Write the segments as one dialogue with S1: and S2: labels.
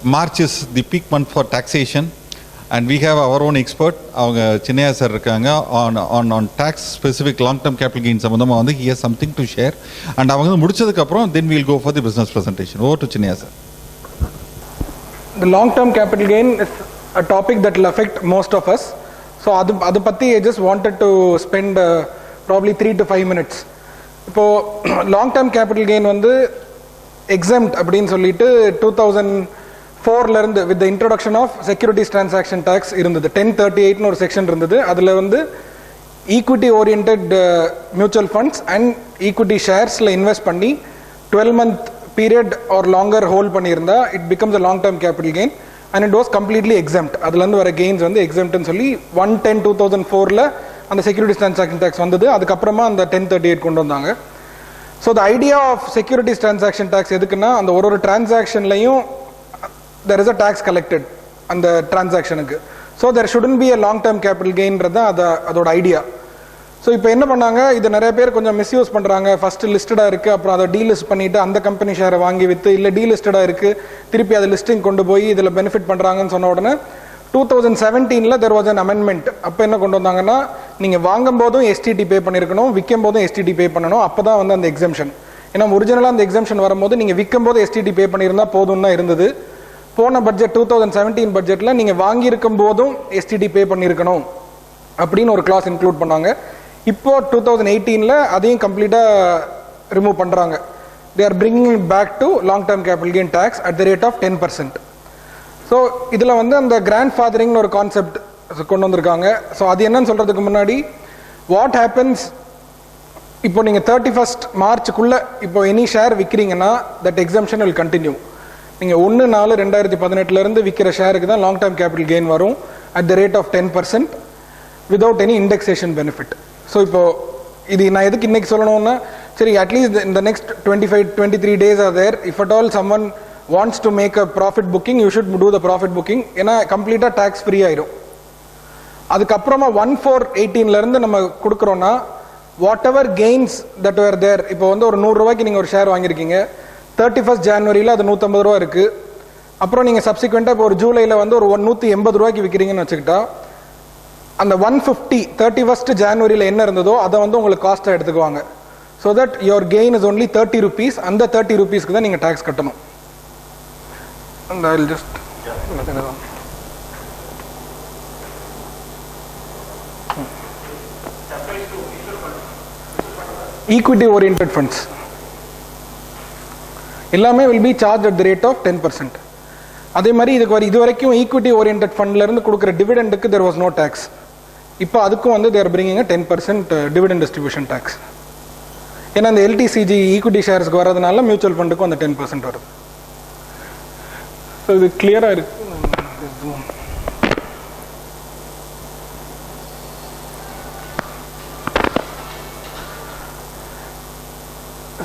S1: March is the peak month for taxation, and we have our own expert, Chinnaiah sir irukanga on tax specific long term capital gain sambandhama vandu he has something to share, and avanga mudichadukku appuram then we will go for the business presentation. Over to Chinnaiah sir.
S2: The long term capital gain is a topic that will affect most of us, so adu patti I just wanted to spend probably 3 to 5 minutes. Ipo long term capital gain vandu exempt அப்படினு சொல்லிட்டு 2004ல இருந்து with the introduction of securities transaction tax இருந்தது. 1038 னு ஒரு section இருந்தது. அதுல வந்து equity oriented mutual funds and equity sharesல இன்வெஸ்ட் பண்ணி 12 month period or longer hold பண்ணியிருந்தா it becomes a long term capital gain and it was completely exempt. அதுல இருந்து வர gains வந்து exempt னு சொல்லி 1/10/2004ல அந்த securities transaction tax வந்தது. அதுக்கு அப்புறமா அந்த 1038 கொண்டு வந்தாங்க. So the idea of securities transaction tax எதுக்குன்னா அந்த ஒரு டிரான்சாக்ஷன்லையும் there is a tax collected அந்த டிரான்சாக்ஷனுக்கு. So there shouldn't be a long term capital gainன்றது அதோட ஐடியா. ஸோ இப்போ என்ன பண்ணாங்க, இது நிறைய பேர் கொஞ்சம் மிஸ்யூஸ் பண்ணுறாங்க. ஃபர்ஸ்ட் லிஸ்டடாக இருக்குது, அப்புறம் அதை டீலிஸ்ட் பண்ணிவிட்டு அந்த கம்பெனி ஷேரை வாங்கி விற்று, இல்லை டீலிஸ்டடாக இருக்குது திருப்பி அதை லிஸ்டிங் கொண்டு போய் இதில் பெனிஃபிட் பண்ணுறாங்கன்னு சொன்ன உடனே 2017ல் there was an amendment. அப்போ என்ன கொண்டு வந்தாங்கன்னா, நீங்கள் வாங்கும் போதும் எஸ்டிடி பே பண்ணியிருக்கணும், விற்கும் போதும் எஸ்டிடி பே பண்ணணும். அப்போ தான் வந்து அந்த எக்ஸம்ஷன். ஏன்னா ஒரிஜினலாக அந்த எக்ஸம்ஷன் வரும்போது நீங்கள் விற்கும் போது எஸ்டிடி பே பண்ணியிருந்தால் போதும் தான் இருந்தது. போன பட்ஜெட் 2017 பட்ஜெட்டில் நீங்கள் வாங்கியிருக்கும் போதும் எஸ்டிடி பே பண்ணியிருக்கணும் அப்படின்னு ஒரு கிளாஸ் இன்க்ளூட் பண்ணாங்க. இப்போ 2018ல் அதையும் கம்ப்ளீட்டாக ரிமூவ் பண்ணுறாங்க. They are bringing it back to long term capital gain tax at the rate of 10%. So இதில் வந்து அந்த கிராண்ட் ஃபாதரிங்னு ஒரு கான்செப்ட் கொண்டு வந்திருக்காங்க. ஸோ அது என்னன்னு சொல்கிறதுக்கு முன்னாடி வாட் ஹேப்பன்ஸ், இப்போ நீங்கள் 31st மார்ச்சுக்குள்ளே இப்போ எனி ஷேர் விற்கிறீங்கன்னா தட் எக்ஸம்ஷன் வில் கண்டினியூ. நீங்கள் 1/4/2018 விற்கிற ஷேருக்கு தான் லாங் டேர்ம் கேபிட்டல் கெயின் வரும் at the rate of 10% without any indexation benefit. So இப்போ இது நான் எதுக்கு இன்னைக்கு சொல்லணும்னா, சரி அட்லீஸ்ட் இந்த next 25-23 days are there. If at all someone wants to make a profit booking, you should do the profit booking. ஏன்னா கம்ப்ளீட்டாக டேக்ஸ் ஃப்ரீ ஆயிடும். அதுக்கப்புறமா 1/4/18 இருந்து நம்ம கொடுக்குறோன்னா வாட் எவர் கெயின்ஸ் தட் வேர் தேர். இப்போ வந்து ஒரு 100 ரூபாய்க்கு நீங்கள் ஒரு ஷேர் வாங்கியிருக்கீங்க, 31st ஜான்வரியில் அது 150 ரூபா இருக்குது. அப்புறம் நீங்கள் சப்சிக்வெண்ட்டாக இப்போ ஒரு ஜூலையில் வந்து ஒரு 180 ரூபாய்க்கு விற்கிறீங்கன்னு வச்சுக்கிட்டா, அந்த 150 31st ஜான்வரியில் என்ன இருந்ததோ அதை வந்து உங்களுக்கு காஸ்ட்டாக எடுத்துக்குவாங்க. So that your gain is only 30 rupees. அந்த 30 rupeesக்கு தான் நீங்கள் டேக்ஸ் கட்டணும். And I will just equity oriented funds எல்லாமே will be charged at the rate of 10%. அதே மாதிரி இது வரைக்கும் ஈக்விட்டி ஓரியன்டட் ஃபண்ட்ல இருந்து கொடுக்குற டிவிடெண்டுக்கு there was no tax. இப்போ அதுக்கும் வந்து they are bringing a 10% dividend distribution tax. ஏன்னா அந்த எல்டிசிஜி ஈக்விட்டி ஷேர்ஸ்க்கு வரதுனால மியூச்சுவல் ஃபண்டுக்கும் அந்த 10% வருது. ஸோ இது கிளியராக இருக்கு.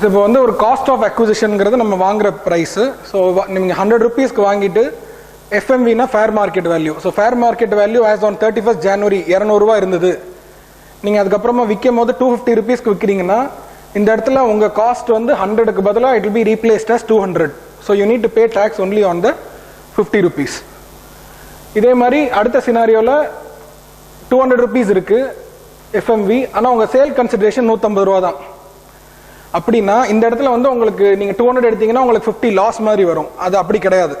S2: இப்போ வந்து ஒரு காஸ்ட் ஆஃப் அக்விசிஷன்ங்கிறது நம்ம வாங்குற ப்ரைஸு. ஸோ நீங்கள் 100 rupeesக்கு வாங்கிட்டு எஃப்எம்வினா fair market value. So fair market value as on 31st January 200 ரூபா இருந்தது. நீங்கள் அதுக்கப்புறமா விற்கும் போது 250 rupeesக்கு விற்கிறீங்கன்னா இந்த இடத்துல உங்கள் காஸ்ட் வந்து 100க்கு பதிலாக it will be replaced as 200. So you need to pay tax only on the 50 rupees. இதே மாதிரி அடுத்த சினாரியோவில் 200 rupees இருக்கு எஃப்எம்வி, ஆனால் உங்கள் சேல் கன்சிடரேஷன் 150 ரூபா தான். அப்படின்னா இந்த இடத்துல வந்து உங்களுக்கு நீங்கள் 200 எடுத்தீங்கன்னா உங்களுக்கு 50 லாஸ் மாதிரி வரும். அது அப்படி கிடையாது.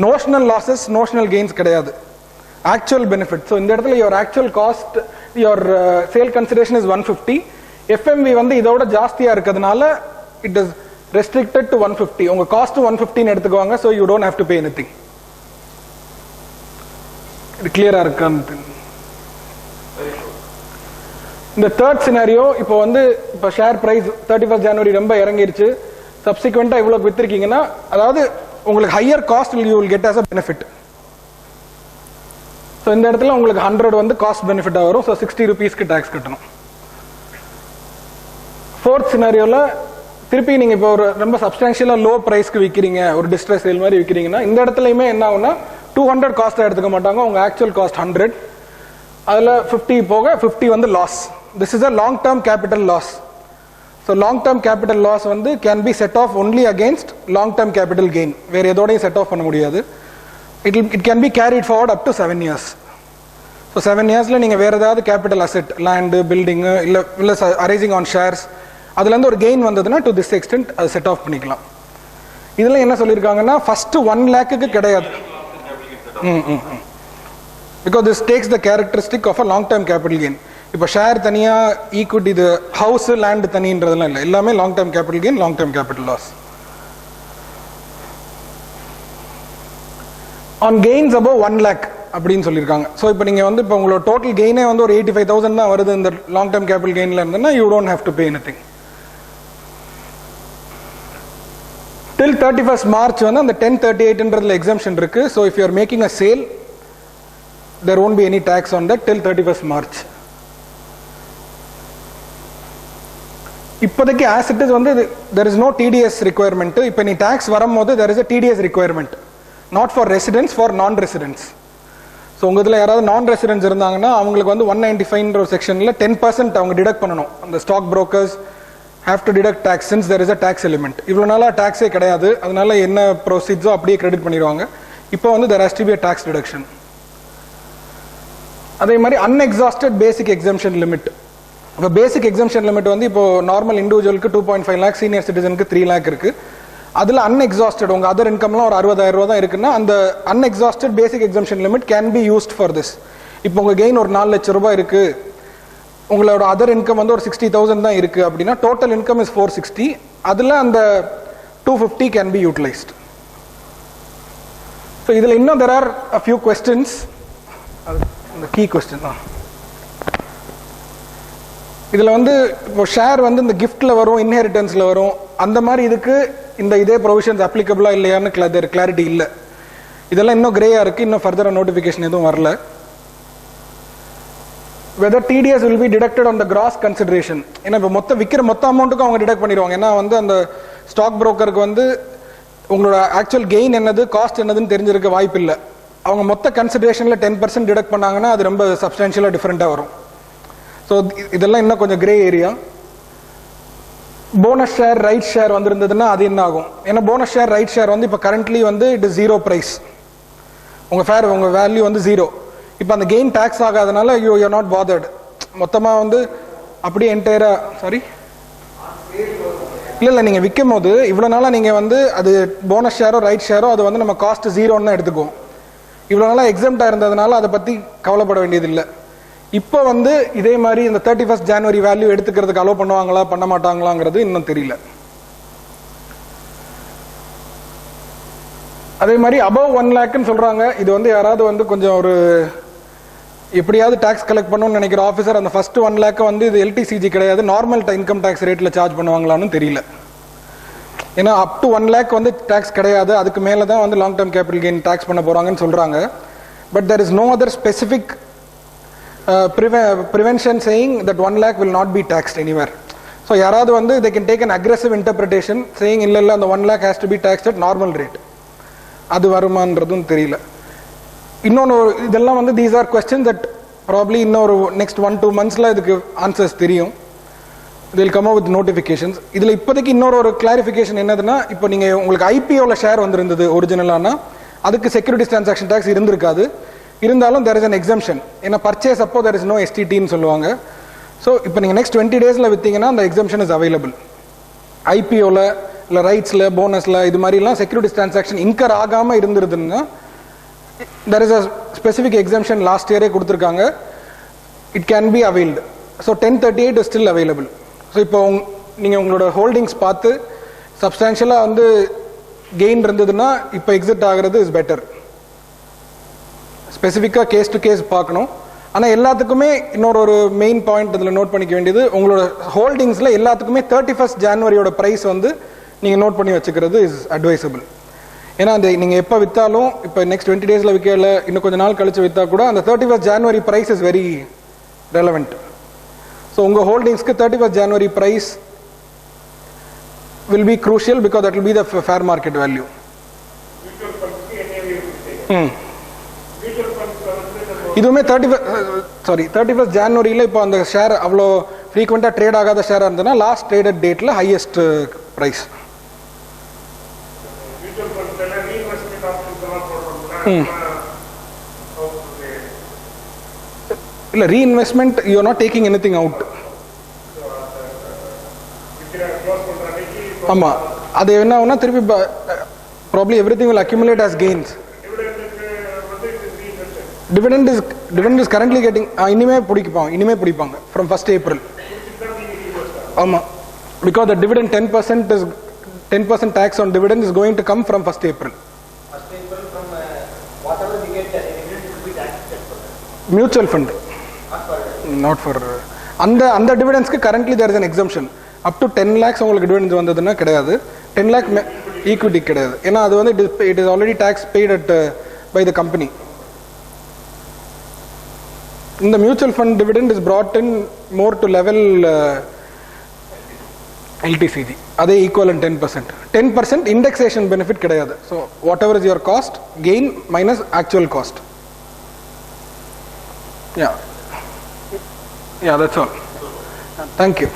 S2: நோஷனல் லாஸஸ் நோஷனல் கெயின்ஸ் கிடையாது, ஆக்சுவல் பெனிஃபிட். ஸோ இந்த இடத்துல your actual cost your sale consideration is 150. எஃப்எம்வி வந்து இதோட ஜாஸ்தியாக இருக்கிறதுனால இட் இஸ் restricted to 150. உங்க காஸ்ட் 115 எடுத்துக்குவாங்க. so you don't have to pay anything. இது கிளியரா இருக்கா? இந்த தேர்ட் சினாரியோ, இப்போ வந்து இப்போ ஷேர் பிரைஸ் 31st ஜனவரி ரொம்ப இறங்கிருச்சு, சப்சிக்வெண்டா இவ்வளவு வித்திருக்கீங்கன்னா, அதாவது உங்களுக்கு higher cost you will get as a benefit. So இந்த இடத்துல உங்களுக்கு 100 வந்து காஸ்ட் பெனிஃபிட்டாக வரும். ஸோ 60 rupeesக்கு டேக்ஸ் கட்டணும். ஃபோர்த் சினாரியோவில் திருப்பி நீங்கள் இப்போ ஒரு ரொம்ப சப்ஸ்டான்ஷியலாக லோ ப்ரைஸ்க்கு விற்கிறீங்க, ஒரு டிஸ்ட்ரெஸ் சேல் மாதிரி விற்கிறீங்கன்னா, இந்த இடத்துலையுமே என்ன ஆகுனா 200 காஸ்ட்டாக எடுத்துக்க மாட்டாங்க. உங்கள் ஆக்சுவல் காஸ்ட் 100, அதில் 50 போக 50 வந்து loss. This is a long term capital loss. So long term capital loss வந்து can be set off only against long term capital gain. வேறு எதோடையும் செட் ஆஃப் பண்ண முடியாது. It can be carried forward up to 7 years. So 7 yearsல நீங்கள் வேறு ஏதாவது capital asset, land, building இல்லை அரைசிங் ஆன் ஷேர்ஸ், அதுலேருந்து ஒரு கெயின் வந்ததுன்னா டு திஸ் எக்ஸ்டென்ட் அது செட் ஆஃப் பண்ணிக்கலாம். இதில் என்ன சொல்லியிருக்காங்கன்னா ஃபஸ்ட்டு 1 lakhக்கு கிடையாது. Because this takes the characteristic of a long term capital gain. இப்போ ஷேர் தனியாக, ஈக்விட்டி, இது ஹவுஸு, லேண்டு தனின்றதெல்லாம் இல்லை, எல்லாமே long term capital gain, long term capital loss. On gains above 1 lakh அப்படின்னு சொல்லியிருக்காங்க. ஸோ இப்போ நீங்கள் வந்து இப்போ உங்களோட டோட்டல் கெயினே வந்து ஒரு 85,000 தான் வருது இந்த லாங் டேர்ம் கேபிட்டல் கெயினில் இருந்ததுன்னா you don't have to pay anything. Till 31st March வந்து அந்த 1038ன்றதுல எக்ஸம்ஷன் இருக்கு. So if you are making a sale there won't be any tax on that till 31st March. இப்போதைக்கு as it is வந்து there is no TDS requirement. இப்போ நீ tax வரும்போது there is a TDS requirement, not for residents, for non-residents. So உங்கள் இதில் யாராவது நான் residents இருந்தாங்கன்னா அவங்களுக்கு வந்து 195ன்ற ஒரு செக்ஷனில் 10% அவங்க டிடக்ட் பண்ணணும். அந்த stock brokers have to deduct tax since there is a tax element. இவ்வளோ நாளாக டேக்ஸே கிடையாது, அதனால என்ன ப்ரொசீட்ஸோ அப்படியே கிரெடிட் பண்ணிடுவாங்க. இப்போ வந்து there has to be a tax deduction. அதே மாதிரி அன்எக்ஸாஸ்டட் பேசிக் எக்ஸம்ஷன் லிமிட். இப்போ பேசிக் எக்ஸம்ஷன் லிமிட் வந்து இப்போ நார்மல் இண்டிவிஜுவலுக்கு 2.5 lakh, சீனியர் சிட்டிசனுக்கு 3 lakh இருக்கு. அதில் அன்எக்ஸாஸ்டட் உங்கள் அதர் இன்கம்லாம் ஒரு 60,000 ரூபா தான் இருக்குன்னா அந்த unexhausted basic exemption limit can be used for this. இப்போ உங்கள் கெயின் ஒரு 4 லட்சம் ரூபாய் இருக்கு, உங்களோட அதர் இன்கம் வந்து ஒரு 60,000 தான் இருக்கு அப்படின்னா டோட்டல் இன்கம் இஸ் 460. அதில் அந்த 250 கேன் பி யூட்டிலைஸ்ட். ஸோ இதில் இன்னும் there are a few questions. இந்த கீ கொஸ்டின் தான் இதில் வந்து இப்போ ஷேர் வந்து இந்த கிஃப்டில் வரும், இன்ஹெரிட்டன்ஸில் வரும், அந்த மாதிரி இதுக்கு இந்த இதே ப்ரொவிஷன்ஸ் அப்ளிகபிளா இல்லையான்னு கிளாரிட்டி இல்லை. இதெல்லாம் இன்னும் கிரேயா இருக்கு, இன்னும் ஃபர்தரா நோட்டிஃபிகேஷன் எதுவும் வரல. whether TDS will be deducted on the gross consideration. ஏன்னா இப்போ விற்கிற மொத்த அமௌண்ட்டுக்கும் அவங்க டிடக்ட் பண்ணிடுவாங்க. ஏன்னா வந்து அந்த ஸ்டாக் புரோக்கருக்கு வந்து உங்களோட ஆக்சுவல் கெயின் என்னது, காஸ்ட் என்னதுன்னு தெரிஞ்சிருக்க வாய்ப்பு இல்லை. அவங்க மொத்த கன்சிடரேஷனில் 10% டிடக்ட் பண்ணாங்கன்னா அது ரொம்ப சப்ஸ்டான்ஷியலாக டிஃப்ரெண்ட்டாக வரும். ஸோ இதெல்லாம் இன்னும் கொஞ்சம் grey area. Bonus share, right share வந்திருந்ததுன்னா அது என்ன ஆகும்? ஏன்னா போனஸ் ஷேர், ரைட் ஷேர் வந்து இப்போ கரண்ட்லி வந்து இட் இஸ் 0 price. உங்கள் வேல்யூ வந்து 0. இப்போ அந்த கெயின் டேக்ஸ் ஆகாதனால யூ ஆர் நாட் பாதர்ட். மொத்தமாக வந்து அப்படியே என்டையரா இல்லை நீங்கள் விற்கும் போது இவ்வளோ நாளாக நீங்கள் வந்து அது போனஸ் ஷேரோ ரைட் ஷேரோ அது வந்து நம்ம காஸ்ட் 0ன்னு தான் எடுத்துக்குவோம். இவ்வளோ நாளாக எக்ஸம்டாக இருந்ததுனால அதை பற்றி கவலைப்பட வேண்டியதில்லை. இப்போ வந்து இதே மாதிரி இந்த 31st January வேல்யூ எடுத்துக்கிறதுக்கு அலோவ் பண்ணுவாங்களா பண்ண மாட்டாங்களாங்கிறது இன்னும் தெரியல. அதே மாதிரி above 1 lakhன்னு சொல்றாங்க. இது வந்து யாராவது வந்து கொஞ்சம் ஒரு எப்படியாவது டாக்ஸ் கலெக்ட் பண்ணணும்னு நினைக்கிற ஆஃபீஸர் அந்த ஃபர்ஸ்ட் 1 lakh வந்து இது எல்டிசிஜி கிடையாது, நார்மல் இன்கம் டேக்ஸ் ரேட்ல சார்ஜ் பண்ணுவாங்களான்னு தெரியல. ஏன்னா அப் டு 1 lakh வந்து டாக்ஸ் கிடையாது, அதுக்கு மேலே தான் வந்து long term capital gain tax பண்ண போறாங்கன்னு சொல்றாங்க. But there is no other specific prevention saying that 1 lakh will not be taxed anywhere. So யாராவது வந்து they can take an aggressive interpretation saying இல்ல அந்த 1 lakh has to be taxed at normal rate. அது வருமானன்றதும் தெரியல. இன்னொன்று இதெல்லாம் வந்து these are questions that probably இன்னொரு next 1-2 monthsல இதுக்கு answers தெரியும். they will come up with notifications. இதில் இப்போதைக்கு இன்னொரு கிளாரிஃபிகேஷன் என்னதுன்னா, இப்போ நீங்கள் உங்களுக்கு ஐபிஓவில் ஷேர் வந்திருந்தது ஒரிஜினலானா அதுக்கு செக்யூரிட்டிஸ் டிரான்சாக்ஷன் டேக்ஸ் இருந்திருக்காது. இருந்தாலும் there is an exemption. ஏன்னா பர்ச்சேஸ் அப்போ there is no STTன்னு சொல்லுவாங்க. ஸோ இப்போ நீங்கள் next 20 daysல விற்றீங்கன்னா அந்த எக்ஸம்ஷன் இஸ் அவைலபிள். ஐபிஓவில் இல்லை ரைட்ஸில் போனஸில் இது மாதிரிலாம் செக்யூரிட்டிஸ் டிரான்சாக்ஷன் இன்கர் ஆகாமல் இருந்துருதுன்னா there is a specific exemption last இயரே கொடுத்துருக்காங்க. It can be availed. So 1038 is still available. ஸோ இப்போ நீங்கள் உங்களோட ஹோல்டிங்ஸ் பார்த்து சப்ஸ்டான்ஷியலாக வந்து கெயின் இருந்ததுன்னா இப்போ எக்ஸிட் ஆகிறது இஸ் பெட்டர். ஸ்பெசிஃபிக்காக கேஸ் டு கேஸ் பார்க்கணும். ஆனால் எல்லாத்துக்குமே இன்னொரு மெயின் பாயிண்ட் இதில் நோட் பண்ணிக்க வேண்டியது, உங்களோட ஹோல்டிங்ஸில் எல்லாத்துக்குமே 31st Januaryயோட ப்ரைஸ் வந்து நீங்கள் நோட் பண்ணி வச்சுக்கிறது இஸ் அட்வைசபிள். ஏன்னா அந்த நீங்கள் எப்போ விற்றாலும் இப்போ நெக்ஸ்ட் 20 daysல விற்கல, இன்னும் கொஞ்சம் நாள் கழிச்சு விற்றா கூட அந்த 31st January price is very relevant. So உங்கள் ஹோல்டிங்ஸ்க்கு 31st January price will be crucial because that will be the fair market value. இதுவுமே 31st Januaryல இப்போ அந்த ஷேர் அவ்வளோ ஃப்ரீக்வெண்ட்டாக ட்ரேட் ஆகாத ஷேராக இருந்ததுன்னா லாஸ்ட் ட்ரேடட் டேட்டில் ஹையஸ்ட் ப்ரைஸ். இல்லை reinvestment you are not taking any thing out. ஆமாம், அது என்ன ஆகுனா திருப்பி probably every thing will accumulate as gains. Dividend is currently getting இனிமே பிடிப்பாங்க ஃப்ரம் 1st April. ஆமாம், because the dividend 10% tax on dividend is going to come from 1st April.
S3: From whatever we get as dividend will be taxed 10%.
S2: Mutual fund. Not for அந்த டிவிடெண்ட்ஸ்க்கு currently there is an exemption. Up to 10 lakhs உங்களுக்கு dividends வந்ததுன்னா கிடையாது. 10 lakh equity கிடையாது. ஏன்னா அது வந்து it is already tax paid at by the company. இந்த mutual fund dividend is brought in more to level LTCG. அதே ஈக்குவல் அண்ட் 10% இண்டெக்ஸேஷன் பெனிஃபிட் கிடையாது. So whatever is your cost gain minus actual cost. Yeah, that's all. Thank you.